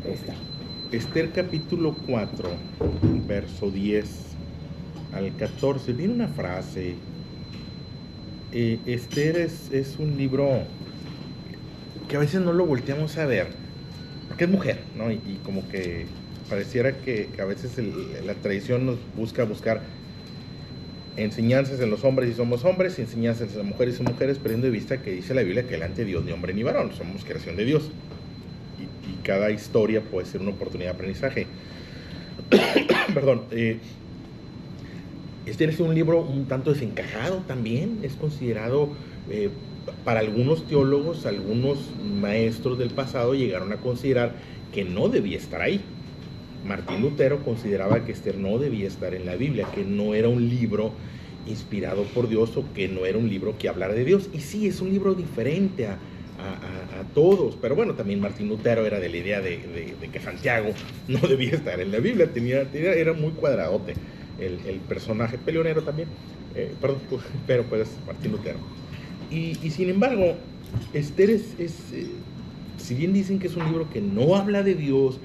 Está. Esther capítulo 4, verso 10 al 14. Viene una frase. Esther es un libro que a veces no lo volteamos a ver, porque es mujer, ¿no? Y como que pareciera que a veces la tradición nos buscar enseñanzas en los hombres y somos hombres, y enseñanzas en las mujeres y mujeres, perdiendo de vista que dice la Biblia que delante de Dios ni hombre ni varón, somos creación de Dios. Y cada historia puede ser una oportunidad de aprendizaje. Perdón. Este es un libro un tanto desencajado también, es considerado, para algunos teólogos, algunos maestros del pasado llegaron a considerar que no debía estar ahí. Martín Lutero consideraba que Esther no debía estar en la Biblia, que no era un libro inspirado por Dios o que no era un libro que hablara de Dios. Y sí, es un libro diferente a todos, pero bueno, también Martín Lutero era de la idea de que Santiago no debía estar en la Biblia, era muy cuadradote el personaje, peleonero también, perdón, pero pues Martín Lutero. Y sin embargo, Esther si bien dicen que es un libro que no habla de Dios,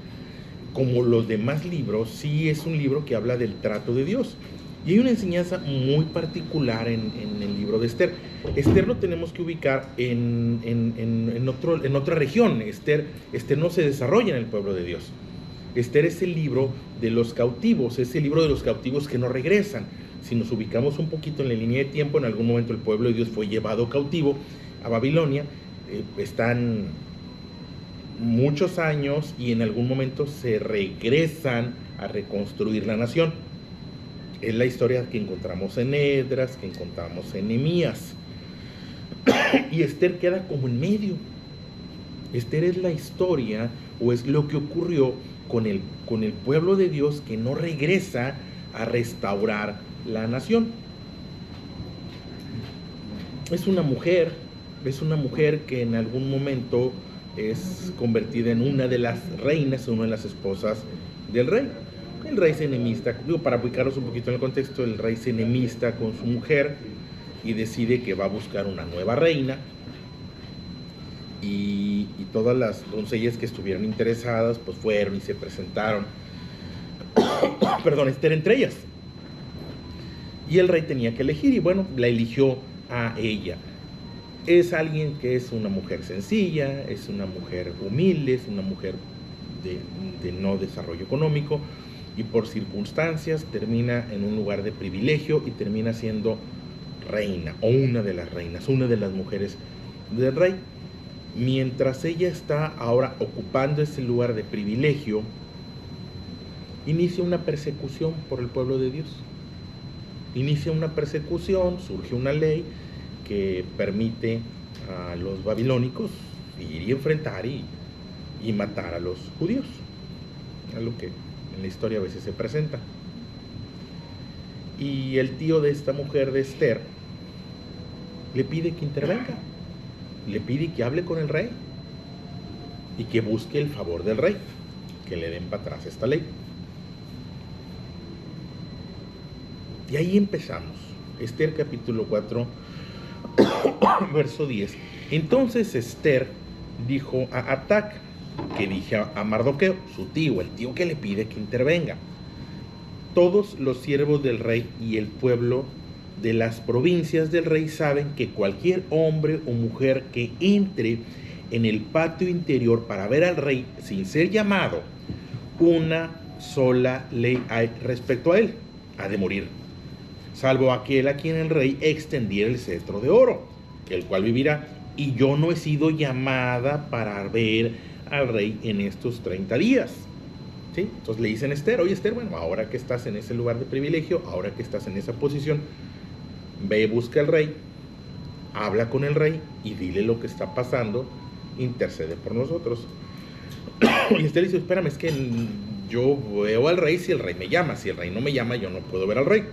como los demás libros, sí es un libro que habla del trato de Dios. Y hay una enseñanza muy particular en el libro de Esther. Esther lo tenemos que ubicar en otra región. Esther no se desarrolla en el pueblo de Dios. Esther es el libro de los cautivos, es el libro de los cautivos que no regresan. Si nos ubicamos un poquito en la línea de tiempo, en algún momento el pueblo de Dios fue llevado cautivo a Babilonia. Están muchos años y en algún momento se regresan a reconstruir la nación. Es la historia que encontramos en Esdras, que encontramos en Nehemías. Y Esther queda como en medio. Esther es la historia o es lo que ocurrió con el pueblo de Dios que no regresa a restaurar la nación. Es una mujer que en algún momento es convertida en una de las reinas, una de las esposas del rey. El rey se enemista, para ubicarlos un poquito en el contexto, el rey se enemista con su mujer y decide que va a buscar una nueva reina. Y todas las doncellas que estuvieron interesadas pues fueron y se presentaron perdón, Esther entre ellas, y el rey tenía que elegir y bueno, la eligió a ella. Es alguien que es una mujer sencilla, es una mujer humilde, es una mujer de no desarrollo económico, y por circunstancias termina en un lugar de privilegio y termina siendo reina, o una de las reinas, una de las mujeres del rey. Mientras ella está ahora ocupando ese lugar de privilegio, inicia una persecución por el pueblo de Dios. Inicia una persecución, surge una ley que permite a los babilónicos ir y enfrentar y matar a los judíos, algo que en la historia a veces se presenta. Y el tío de esta mujer, de Esther, le pide que intervenga, le pide que hable con el rey y que busque el favor del rey, que le den para atrás esta ley. Y ahí empezamos. Esther capítulo 4, verso 10. Entonces Esther dijo a Atac, que dije a Mardoqueo, su tío, el tío que le pide que intervenga: todos los siervos del rey y el pueblo de las provincias del rey saben que cualquier hombre o mujer que entre en el patio interior para ver al rey sin ser llamado, una sola ley hay respecto a él: ha de morir, salvo aquel a quien el rey extendiera el cetro de oro, el cual vivirá. Y yo no he sido llamada para ver al rey en estos 30 días. ¿Sí? Entonces le dicen a Esther: oye Esther, bueno, ahora que estás en ese lugar de privilegio, ahora que estás en esa posición, ve y busca al rey, habla con el rey y dile lo que está pasando, intercede por nosotros. Y Esther dice: espérame, es que yo veo al rey si el rey me llama, si el rey no me llama yo no puedo ver al rey.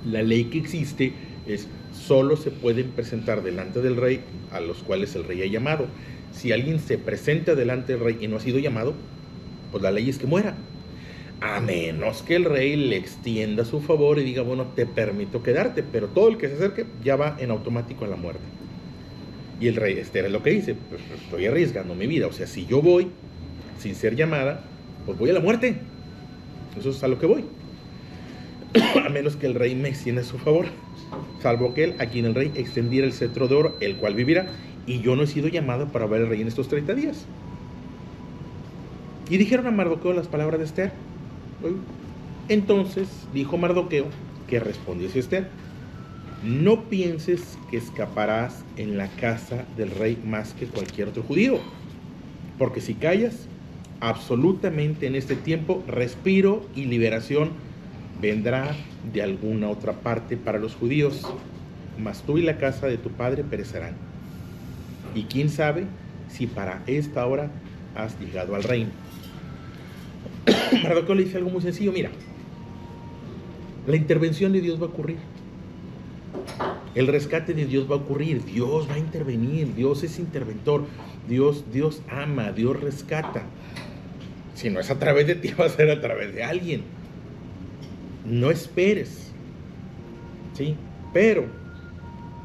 La ley que existe es: solo se pueden presentar delante del rey a los cuales el rey ha llamado. Si alguien se presenta delante del rey y no ha sido llamado, pues la ley es que muera, a menos que el rey le extienda su favor y diga: bueno, te permito quedarte, pero todo el que se acerque ya va en automático a la muerte. Y el rey Esther es lo que dice: pues estoy arriesgando mi vida, o sea, si yo voy, sin ser llamada, pues voy a la muerte. Eso es a lo que voy. A menos que el rey me extienda a su favor, salvo aquel a quien el rey extendiera el cetro de oro, el cual vivirá, y yo no he sido llamado para ver al rey en estos 30 días. Y dijeron a Mardoqueo las palabras de Esther. Entonces dijo Mardoqueo que respondiese Esther: no pienses que escaparás en la casa del rey más que cualquier otro judío, porque si callas, absolutamente en este tiempo respiro y liberación vendrá de alguna otra parte para los judíos, mas tú y la casa de tu padre perecerán. Y quién sabe si para esta hora has llegado al reino. Mardoqueo le dice algo muy sencillo: mira, la intervención de Dios va a ocurrir, el rescate de Dios va a ocurrir, Dios va a intervenir, Dios es interventor, Dios ama, Dios rescata. Si no es a través de ti, va a ser a través de alguien. No esperes, ¿sí? Pero,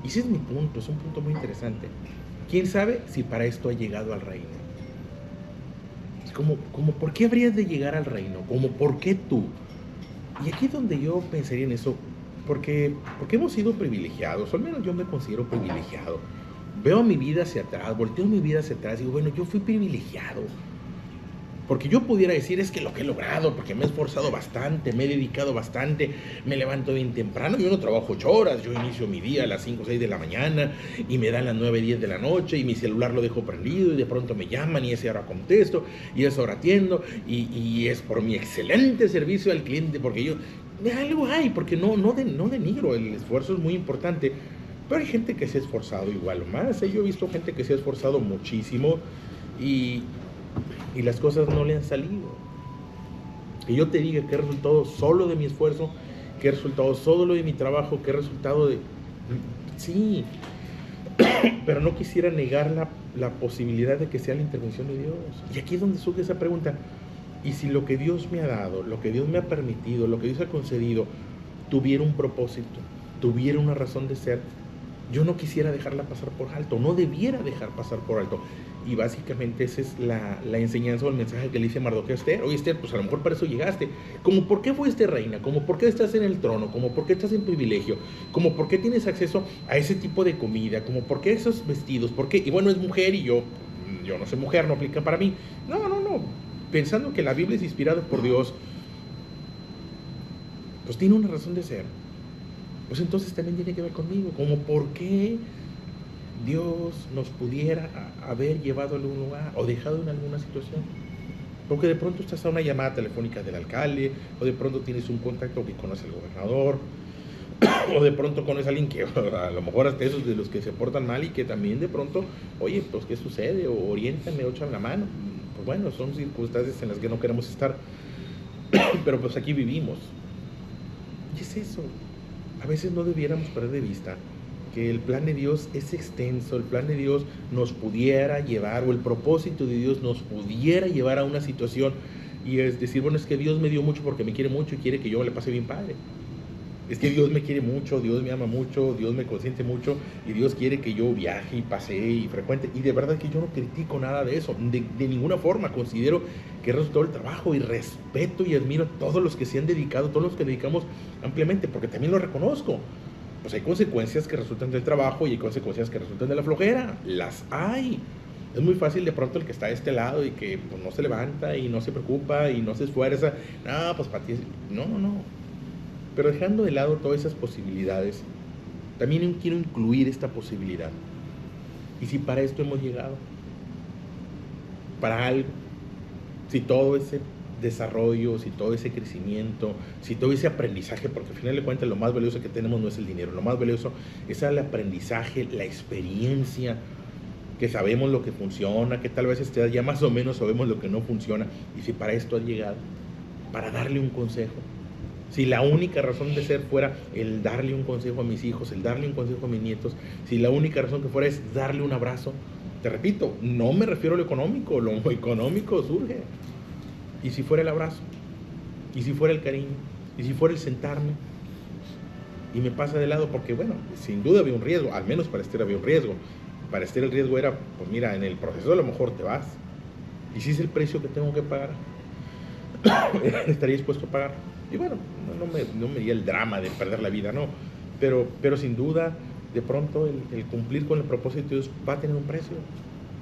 y ese es mi punto, es un punto muy interesante. ¿Quién sabe si para esto ha llegado al reino? Es como ¿por qué habrías de llegar al reino? Como ¿por qué tú? Y aquí es donde yo pensaría en eso, porque hemos sido privilegiados, o al menos yo me considero privilegiado. Veo mi vida hacia atrás, volteo mi vida hacia atrás y digo, bueno, yo fui privilegiado. Porque yo pudiera decir, es que lo que he logrado, porque me he esforzado bastante, me he dedicado bastante, me levanto bien temprano, yo no trabajo 8 horas, yo inicio mi día a las 5 o 6 de la mañana y me dan las 9, 10 de la noche y mi celular lo dejo prendido y de pronto me llaman y a esa hora contesto y a esa hora atiendo y es por mi excelente servicio al cliente, porque yo, algo hay, porque no denigro, el esfuerzo es muy importante, pero hay gente que se ha esforzado igual o más. Yo he visto gente que se ha esforzado muchísimo y las cosas no le han salido. Que yo te diga que resultado solo de mi esfuerzo, que resultado solo de mi trabajo, que resultado de... Sí, pero no quisiera negar la posibilidad de que sea la intervención de Dios. Y aquí es donde surge esa pregunta: ¿y si lo que Dios me ha dado, lo que Dios me ha permitido, lo que Dios ha concedido, tuviera un propósito, tuviera una razón de ser? Yo no quisiera dejarla pasar por alto, no debiera dejar pasar por alto. Y básicamente esa es la enseñanza o el mensaje que le dice Mardoqueo a Esther. Oye, Esther, pues a lo mejor para eso llegaste. Como por qué fuiste reina, como por qué estás en el trono, como por qué estás en privilegio, como por qué tienes acceso a ese tipo de comida, como por qué esos vestidos, por qué. Y bueno, es mujer y yo no soy mujer, no aplica para mí. No. Pensando que la Biblia es inspirada por Dios, pues tiene una razón de ser. Pues entonces también tiene que ver conmigo, como por qué Dios nos pudiera haber llevado a algún lugar o dejado en alguna situación. Porque de pronto estás a una llamada telefónica del alcalde, o de pronto tienes un contacto que conoce al gobernador, o de pronto conoces a alguien que a lo mejor hasta esos de los que se portan mal y que también de pronto, oye, pues ¿qué sucede? O oriéntame, o échame la mano. Pues bueno, son circunstancias en las que no queremos estar, pero pues aquí vivimos. Y es eso. A veces no debiéramos perder de vista que el plan de Dios es extenso, el plan de Dios nos pudiera llevar, o el propósito de Dios nos pudiera llevar a una situación, y es decir, bueno, es que Dios me dio mucho porque me quiere mucho y quiere que yo le pase bien padre. Es que Dios me quiere mucho, Dios me ama mucho, Dios me consiente mucho, y Dios quiere que yo viaje y pasee y frecuente. Y de verdad que yo no critico nada de eso, de ninguna forma. Considero que es resultado del trabajo, y respeto y admiro a todos los que se han dedicado, todos los que dedicamos ampliamente, porque también lo reconozco. Pues hay consecuencias que resultan del trabajo y hay consecuencias que resultan de la flojera. Las hay. Es muy fácil de pronto el que está a este lado y que pues, no se levanta y no se preocupa y no se esfuerza. No, pues para ti... No. Pero dejando de lado todas esas posibilidades, también quiero incluir esta posibilidad. ¿Y si para esto hemos llegado? Para algo. Si todo ese desarrollo, si todo ese crecimiento, si todo ese aprendizaje, porque al final de cuentas lo más valioso que tenemos no es el dinero, lo más valioso es el aprendizaje, la experiencia, que sabemos lo que funciona, que tal vez ya más o menos sabemos lo que no funciona. Y si para esto has llegado, para darle un consejo, si la única razón de ser fuera el darle un consejo a mis hijos, el darle un consejo a mis nietos, si la única razón que fuera es darle un abrazo, te repito, no me refiero a lo económico surge. ¿Y si fuera el abrazo? ¿Y si fuera el cariño? ¿Y si fuera el sentarme? Y me pasa de lado porque, bueno, sin duda había un riesgo, al menos para Esther había un riesgo. Para Esther el riesgo era, pues mira, en el proceso a lo mejor te vas, ¿Y si es el precio que tengo que pagar? ¿Estaría dispuesto a pagar? Y bueno, no me di el drama de perder la vida, no. Pero sin duda, de pronto el cumplir con el propósito de Dios va a tener un precio.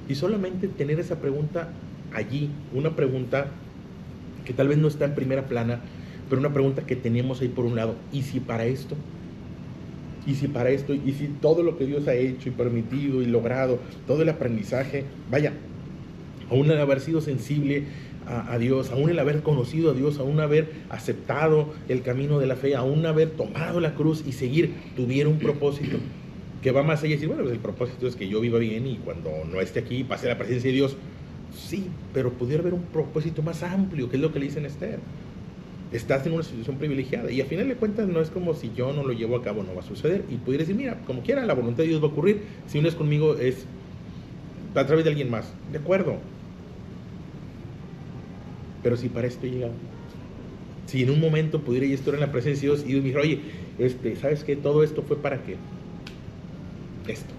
Y solamente tener esa pregunta allí, una pregunta que tal vez no está en primera plana, pero una pregunta que tenemos ahí por un lado: ¿y si para esto? ¿Y si para esto? ¿Y si todo lo que Dios ha hecho y permitido y logrado, todo el aprendizaje, vaya, aún el haber sido sensible a Dios, aún el haber conocido a Dios, aún haber aceptado el camino de la fe, aún haber tomado la cruz y seguir, tuviera un propósito que va más allá y decir, bueno, pues el propósito es que yo viva bien y cuando no esté aquí pase la presencia de Dios? Sí, pero pudiera haber un propósito más amplio, que es lo que le dicen a Esther. Estás en una situación privilegiada y a final de cuentas no es como si yo no lo llevo a cabo no va a suceder, y pudiera decir, mira, como quiera, la voluntad de Dios va a ocurrir, si no es conmigo es a través de alguien más, de acuerdo. Pero si para esto llega, si en un momento pudiera yo estar en la presencia de Dios y Dios me dijera, oye, ¿sabes qué? Todo esto fue para qué, esto,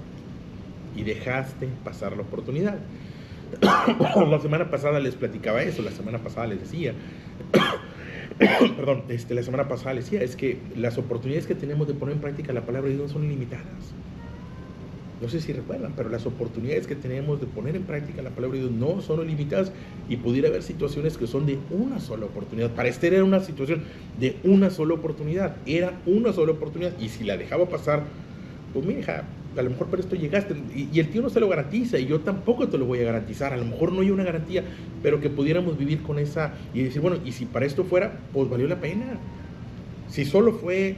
y dejaste pasar la oportunidad. La semana pasada les platicaba eso, la semana pasada les decía perdón, la semana pasada les decía, es que las oportunidades que tenemos de poner en práctica la palabra de Dios son ilimitadas. No sé si recuerdan, pero las oportunidades que tenemos de poner en práctica la palabra de Dios no son ilimitadas, y pudiera haber situaciones que son de una sola oportunidad. Para Esther era una situación de una sola oportunidad, era una sola oportunidad, y si la dejaba pasar, pues mi hija, a lo mejor para esto llegaste, y el tío no se lo garantiza, y yo tampoco te lo voy a garantizar, a lo mejor no hay una garantía, pero que pudiéramos vivir con esa, y decir, bueno, y si para esto fuera, pues valió la pena. Si solo fue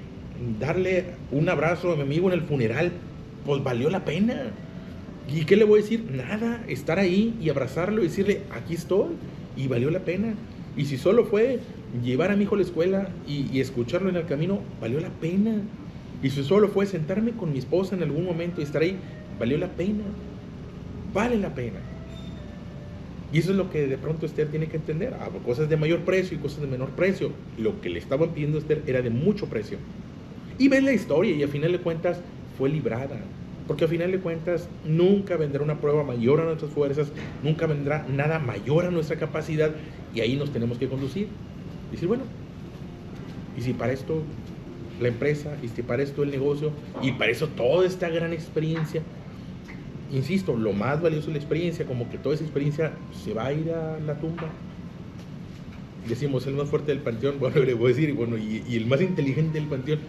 darle un abrazo a mi amigo en el funeral, pues valió la pena. ¿Y qué le voy a decir? Nada, estar ahí y abrazarlo y decirle, aquí estoy, y valió la pena. Y si solo fue llevar a mi hijo a la escuela y escucharlo en el camino, valió la pena. Y si solo fue sentarme con mi esposa en algún momento y estar ahí, valió la pena. Vale la pena. Y eso es lo que de pronto Esther tiene que entender. Cosas de mayor precio y cosas de menor precio. Lo que le estaban pidiendo a Esther era de mucho precio. Y ves la historia y a final de cuentas fue librada. Porque a final de cuentas nunca vendrá una prueba mayor a nuestras fuerzas, nunca vendrá nada mayor a nuestra capacidad, y ahí nos tenemos que conducir. Y decir, bueno, y si para esto la empresa, y si para esto el negocio, y para eso toda esta gran experiencia, insisto, lo más valioso es la experiencia, como que toda esa experiencia se va a ir a la tumba. Decimos, el más fuerte del panteón, bueno, le voy a decir, bueno, y el más inteligente del panteón,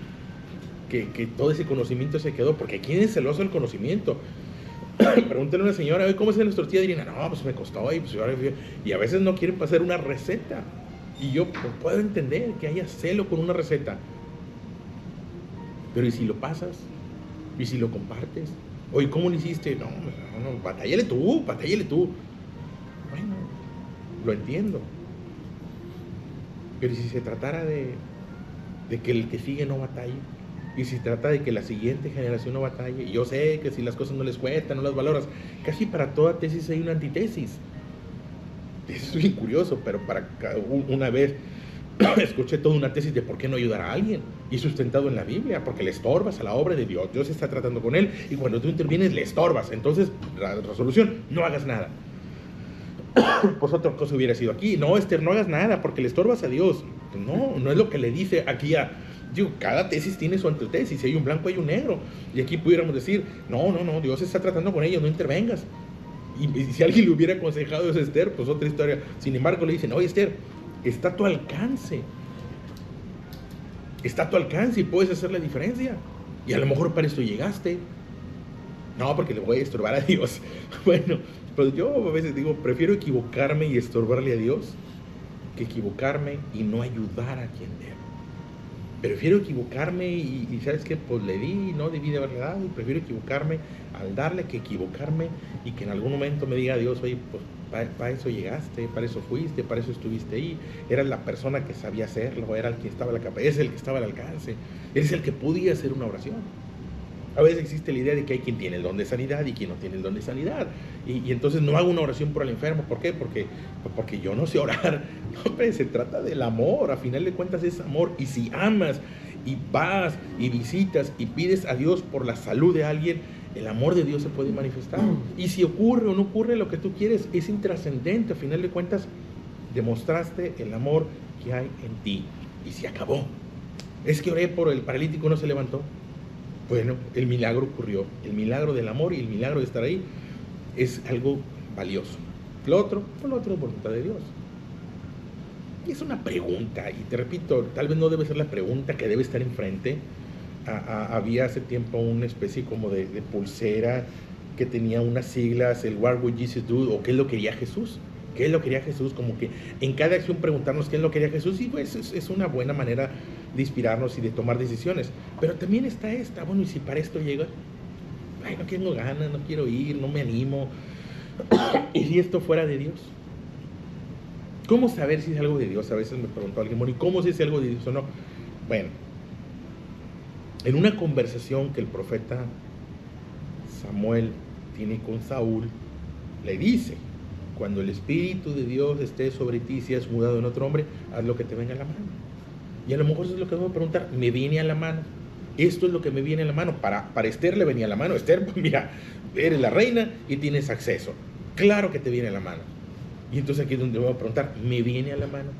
que todo ese conocimiento se quedó, porque ¿quién es celoso del conocimiento? Pregúntale a una señora, ¿cómo es nuestro tía? Dirían, no, pues me costó, y a veces no quieren pasar una receta, y yo puedo entender que haya celo con una receta, pero ¿y si lo pasas? ¿Y si lo compartes? Oye, ¿cómo lo hiciste? No, batállale tú. Bueno, lo entiendo, pero ¿y si se tratara de que el que sigue no batalle? Y si trata de que la siguiente generación no batalle, y yo sé que si las cosas no les cuestan, no las valoras, casi para toda tesis hay una antitesis. Eso es bien curioso, pero para una vez escuché toda una tesis de por qué no ayudar a alguien, y sustentado en la Biblia, porque le estorbas a la obra de Dios. Dios está tratando con él, y cuando tú intervienes le estorbas. Entonces, la resolución, no hagas nada. Pues otra cosa hubiera sido aquí, no, Esther, no hagas nada, porque le estorbas a Dios. No es lo que le dice aquí a... Digo, cada tesis tiene su antítesis, si hay un blanco hay un negro, y aquí pudiéramos decir, no, Dios está tratando con ellos, no intervengas. Y si alguien le hubiera aconsejado eso a Esther, pues otra historia. Sin embargo le dicen, oye Esther, está a tu alcance y puedes hacer la diferencia, y a lo mejor para esto llegaste. No, porque le voy a estorbar a Dios. Bueno, pues yo a veces digo, prefiero equivocarme y estorbarle a Dios que equivocarme y no ayudar a quien debo. Prefiero equivocarme y ¿sabes qué? Pues le di, no debí de haberle dado, y prefiero equivocarme al darle que equivocarme y que en algún momento me diga Dios, oye, pues para eso llegaste, para eso fuiste, para eso estuviste ahí, eras la persona que sabía hacerlo, era el que estaba a la cabeza, es el que estaba al alcance, eres el que podía hacer una oración. A veces existe la idea de que hay quien tiene el don de sanidad y quien no tiene el don de sanidad. Y entonces no hago una oración por el enfermo. ¿Por qué? Porque yo no sé orar. No, hombre, se trata del amor. A final de cuentas es amor. Y si amas y vas y visitas y pides a Dios por la salud de alguien, el amor de Dios se puede manifestar. Y si ocurre o no ocurre lo que tú quieres, es intrascendente. A final de cuentas, demostraste el amor que hay en ti. Y se acabó. Es que oré por el paralítico, no se levantó. Bueno, el milagro ocurrió. El milagro del amor y el milagro de estar ahí es algo valioso. Lo otro es voluntad de Dios. Y es una pregunta, y te repito, tal vez no debe ser la pregunta que debe estar enfrente. Había hace tiempo una especie como de pulsera que tenía unas siglas, el What would Jesus do, o qué es lo que quería Jesús. ¿Qué es lo que quería Jesús? Como que en cada acción preguntarnos qué es lo que quería Jesús, y pues es una buena manera de inspirarnos y de tomar decisiones. Pero también está esta, bueno, y si para esto llega, ay, no tengo ganas, no quiero ir, no me animo. ¿Y si esto fuera de Dios? ¿Cómo saber si es algo de Dios? A veces me preguntó alguien, bueno, ¿y cómo si es algo de Dios o no? Bueno, en una conversación que el profeta Samuel tiene con Saúl, le dice: cuando el Espíritu de Dios esté sobre ti, si has mudado en otro hombre, haz lo que te venga a la mano. Y a lo mejor eso es lo que me voy a preguntar, me viene a la mano. Esto es lo que me viene a la mano. Para Esther le venía a la mano. Esther, pues mira, eres la reina y tienes acceso. Claro que te viene a la mano. Y entonces aquí es donde me voy a preguntar, ¿me viene a la mano?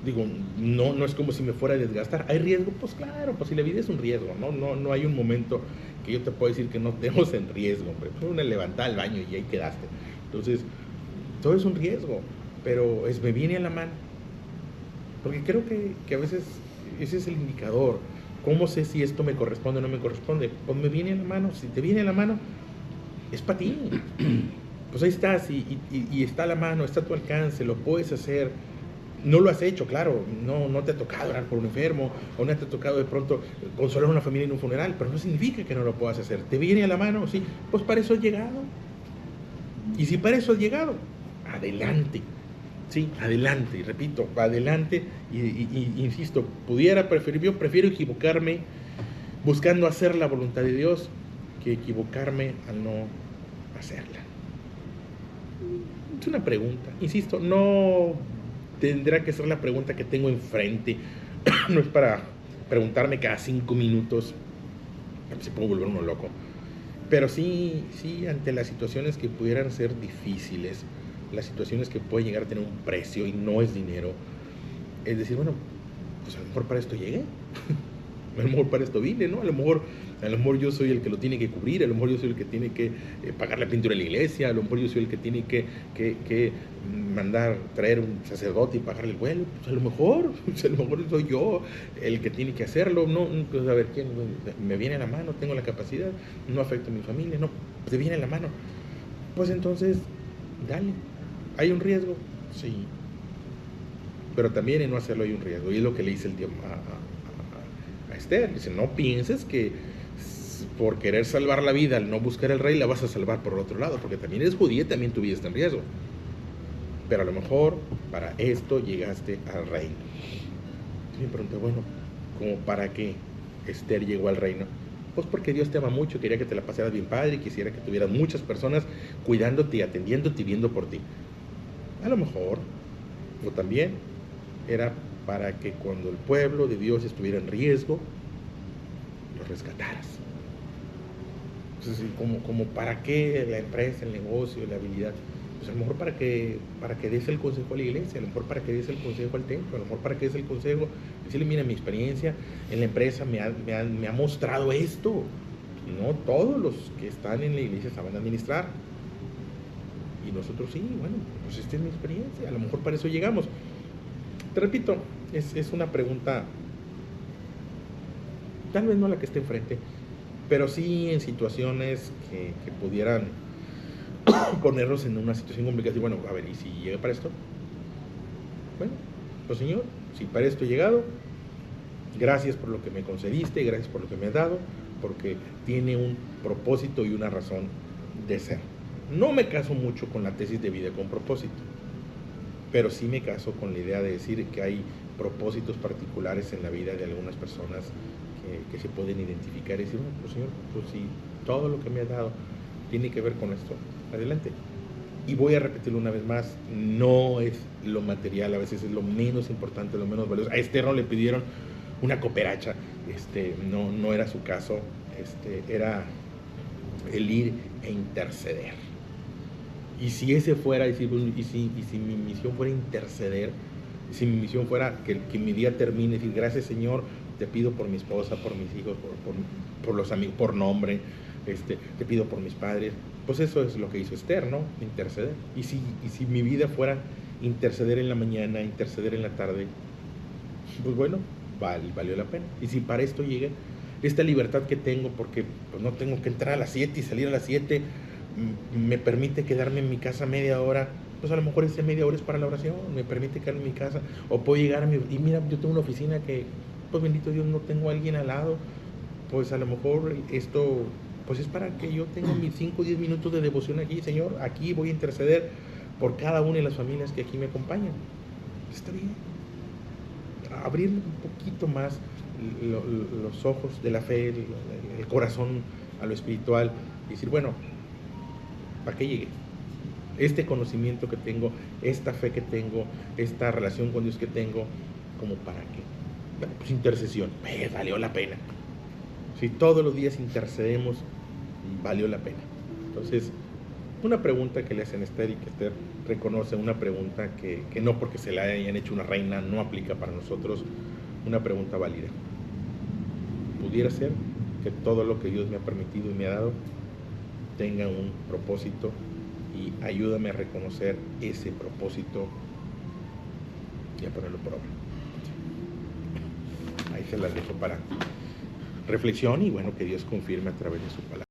Digo, no es como si me fuera a desgastar. ¿Hay riesgo? Pues claro, pues si la vida es un riesgo, no hay un momento que yo te pueda decir que no estemos en riesgo, hombre. Fue una levantada al baño y ahí quedaste. Entonces, todo es un riesgo, pero me viene a la mano. Porque creo que a veces ese es el indicador. ¿Cómo sé si esto me corresponde o no me corresponde? Pues me viene a la mano. Si te viene a la mano, es para ti. Pues ahí estás y está a la mano, está a tu alcance, lo puedes hacer. No lo has hecho, claro, no te ha tocado orar por un enfermo, o no te ha tocado de pronto consolar a una familia en un funeral, pero no significa que no lo puedas hacer. ¿Te viene a la mano? Sí, pues para eso has llegado. Y si para eso has llegado, adelante. Sí, adelante, y repito, adelante, y insisto, yo prefiero equivocarme buscando hacer la voluntad de Dios que equivocarme al no hacerla. Es una pregunta, insisto, no tendrá que ser la pregunta que tengo enfrente, no es para preguntarme cada 5 minutos, se puede volver uno loco, pero sí, ante las situaciones que pudieran ser difíciles, las situaciones que pueden llegar a tener un precio y no es dinero, es decir, bueno, pues a lo mejor para esto llegué, a lo mejor para esto vine, ¿no? A lo mejor yo soy el que lo tiene que cubrir, a lo mejor yo soy el que tiene que pagar la pintura de la iglesia, a lo mejor yo soy el que tiene que mandar, traer un sacerdote y pagarle el vuelo, pues a lo mejor soy yo el que tiene que hacerlo, no, pues a ver, ¿quién me viene a la mano? Tengo la capacidad, no afecto a mi familia, no, te viene a la mano, pues entonces, dale. ¿Hay un riesgo? Sí. Pero también en no hacerlo hay un riesgo. Y es lo que le dice el tiempo a Esther. Dice, no pienses que por querer salvar la vida al no buscar el rey, la vas a salvar por el otro lado. Porque también eres judía, también tu vida está en riesgo. Pero a lo mejor para esto llegaste al reino. Y me pregunté, bueno, ¿cómo para qué Esther llegó al reino? Pues porque Dios te ama mucho, quería que te la pasaras bien padre, quisiera que tuvieras muchas personas cuidándote y atendiéndote y viendo por ti. A lo mejor, o también era para que cuando el pueblo de Dios estuviera en riesgo, lo rescataras. Entonces, como para qué la empresa, el negocio, la habilidad, pues a lo mejor para que des el consejo a la iglesia, a lo mejor para que des el consejo al templo, a lo mejor para que des el consejo, decirle, mira, mi experiencia en la empresa me ha mostrado esto, y no todos los que están en la iglesia saben administrar. Y nosotros sí, bueno, pues esta es mi experiencia, a lo mejor para eso llegamos. Te repito, es una pregunta, tal vez no la que esté enfrente, pero sí en situaciones que pudieran ponernos en una situación complicada. Y bueno, a ver, ¿y si llega para esto? Bueno, pues Señor, si para esto he llegado, gracias por lo que me concediste, gracias por lo que me has dado, porque tiene un propósito y una razón de ser. No me caso mucho con la tesis de vida con propósito, pero sí me caso con la idea de decir que hay propósitos particulares en la vida de algunas personas que se pueden identificar y decir, bueno, pues Señor, pues si todo lo que me has dado tiene que ver con esto, adelante. Y voy a repetirlo una vez más, no es lo material, a veces es lo menos importante, lo menos valioso. A Esther no le pidieron una cooperacha, no era su caso, era el ir e interceder. Y si ese fuera, y si mi misión fuera interceder, si mi misión fuera que mi día termine, decir, gracias Señor, te pido por mi esposa, por mis hijos, por los amigos, por nombre, te pido por mis padres, pues eso es lo que hizo Esther, ¿no? Interceder. Y si mi vida fuera interceder en la mañana, interceder en la tarde, pues bueno, valió la pena. Y si para esto llegué, esta libertad que tengo, porque pues no tengo que entrar a las 7 y salir a las 7, me permite quedarme en mi casa media hora, pues a lo mejor esa media hora es para la oración, me permite quedarme en mi casa, o puedo llegar y mira, yo tengo una oficina que, pues bendito Dios, no tengo a alguien al lado, pues a lo mejor esto, pues es para que yo tenga mis 5 o 10 minutos de devoción aquí, Señor, aquí voy a interceder por cada una de las familias que aquí me acompañan. Está bien. Abrir un poquito más los ojos de la fe, el corazón a lo espiritual, y decir, bueno, ¿para qué llegué? Este conocimiento que tengo, esta fe que tengo, esta relación con Dios que tengo, ¿como para qué? Bueno, pues intercesión, valió la pena. Si todos los días intercedemos, valió la pena. Entonces, una pregunta que le hacen a Esther y que Esther reconoce, una pregunta que no porque se la hayan hecho una reina no aplica para nosotros, una pregunta válida. ¿Pudiera ser que todo lo que Dios me ha permitido y me ha dado tenga un propósito? Y ayúdame a reconocer ese propósito y a ponerlo por obra. Ahí se las dejo para reflexión y bueno, que Dios confirme a través de su palabra.